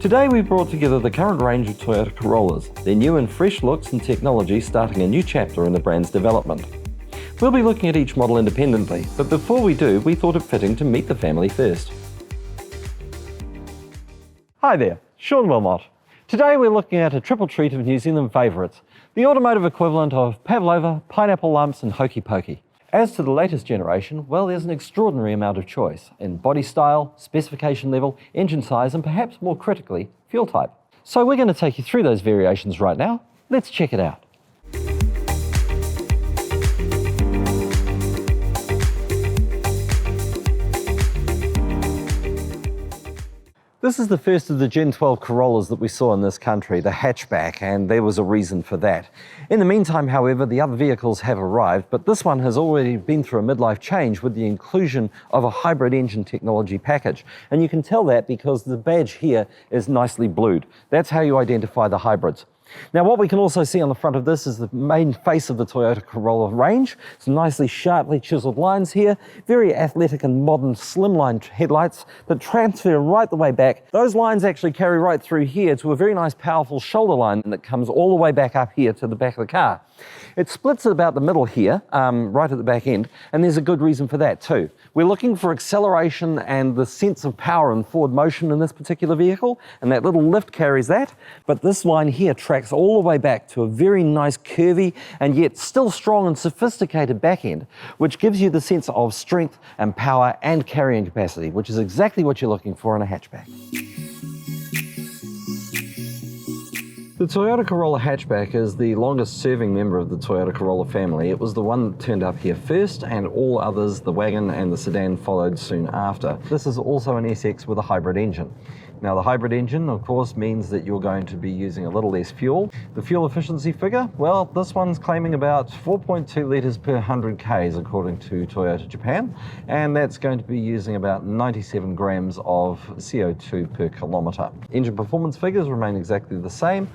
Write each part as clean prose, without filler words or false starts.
Today we brought together the current range of Toyota Corollas, their new and fresh looks and technology starting a new chapter in the brand's development. We'll be looking at each model independently, but before we do, we thought it fitting to meet the family first. Hi there, Sean Wilmot. Today we're looking at a triple treat of New Zealand favourites, the automotive equivalent of pavlova, pineapple lumps and hokey pokey. As to the latest generation, well, there's an extraordinary amount of choice in body style, specification level, engine size and perhaps more critically, fuel type. So we're going to take you through those variations right now. Let's check it out. This is the first of the Gen 12 Corollas that we saw in this country, the hatchback, and there was a reason for that. In the meantime, however, the other vehicles have arrived, but this one has already been through a midlife change with the inclusion of a hybrid engine technology package. And you can tell that because the badge here is nicely blued. That's how you identify the hybrids. Now what we can also see on the front of this is the main face of the Toyota Corolla range. Some nicely sharply chiseled lines here, very athletic and modern slimline headlights that transfer right the way back. Those lines actually carry right through here to a very nice powerful shoulder line that comes all the way back up here to the back of the car. It splits at about the middle here, right at the back end, and there's a good reason for that too. We're looking for acceleration and the sense of power and forward motion in this particular vehicle, and that little lift carries that, but this line here tracks all the way back to a very nice curvy and yet still strong and sophisticated back end, which gives you the sense of strength and power and carrying capacity, which is exactly what you're looking for in a hatchback. The Toyota Corolla Hatchback is the longest serving member of the Toyota Corolla family. It was the one that turned up here first, and all others, the wagon and the sedan, followed soon after. This is also an SX with a hybrid engine. Now the hybrid engine of course means that you're going to be using a little less fuel. The fuel efficiency figure, well, this one's claiming about 4.2 litres per 100 Ks according to Toyota Japan, and that's going to be using about 97 grams of CO2 per kilometre. Engine performance figures remain exactly the same,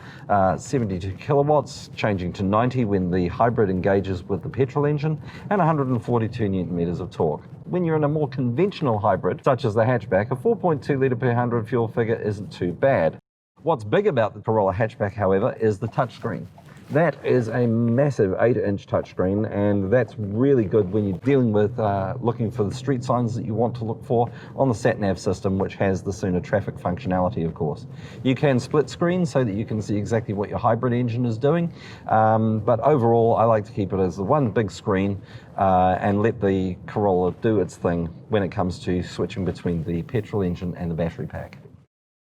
72 kilowatts changing to 90 when the hybrid engages with the petrol engine, and 142 newton meters of torque. When you're in a more conventional hybrid, such as the hatchback, a 4.2 litre per 100 fuel figure isn't too bad. What's big about the Corolla Hatchback, however, is the touchscreen. That is a massive 8-inch touchscreen, and that's really good when you're dealing with looking for the street signs that you want to look for on the sat-nav system, which has the sooner traffic functionality, of course. You can split screen so that you can see exactly what your hybrid engine is doing, but overall I like to keep it as the one big screen and let the Corolla do its thing when it comes to switching between the petrol engine and the battery pack.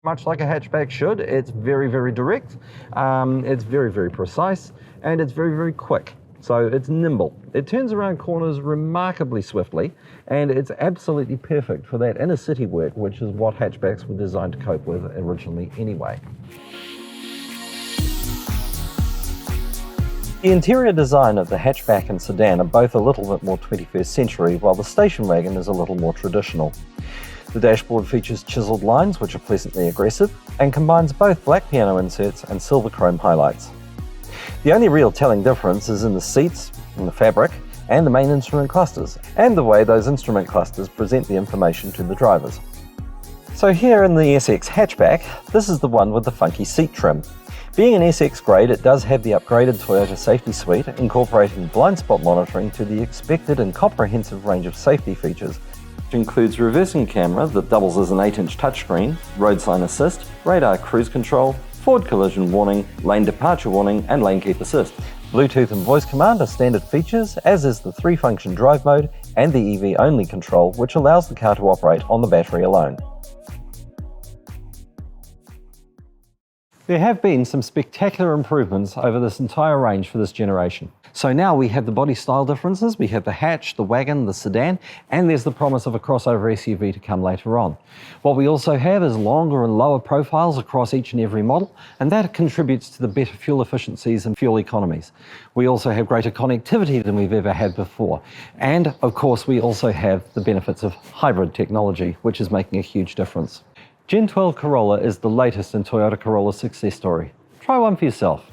Much like a hatchback should, it's very, very direct, it's very, very precise, and it's very, very quick. So it's nimble. It turns around corners remarkably swiftly, and it's absolutely perfect for that inner city work, which is what hatchbacks were designed to cope with originally anyway. The interior design of the hatchback and sedan are both a little bit more 21st century, while the station wagon is a little more traditional. The dashboard features chiseled lines which are pleasantly aggressive and combines both black piano inserts and silver chrome highlights. The only real telling difference is in the seats, in the fabric, and the main instrument clusters, and the way those instrument clusters present the information to the drivers. So here in the SX hatchback, this is the one with the funky seat trim. Being an SX grade, it does have the upgraded Toyota safety suite, incorporating blind spot monitoring to the expected and comprehensive range of safety features, which includes reversing camera that doubles as an 8-inch touchscreen, road sign assist, radar cruise control, forward collision warning, lane departure warning, and lane keep assist. Bluetooth and voice command are standard features, as is the 3-function drive mode and the EV-only control, which allows the car to operate on the battery alone. There have been some spectacular improvements over this entire range for this generation. So now we have the body style differences, we have the hatch, the wagon, the sedan, and there's the promise of a crossover SUV to come later on. What we also have is longer and lower profiles across each and every model, and that contributes to the better fuel efficiencies and fuel economies. We also have greater connectivity than we've ever had before. And of course, we also have the benefits of hybrid technology, which is making a huge difference. Gen 12 Corolla is the latest in Toyota Corolla's success story. Try one for yourself.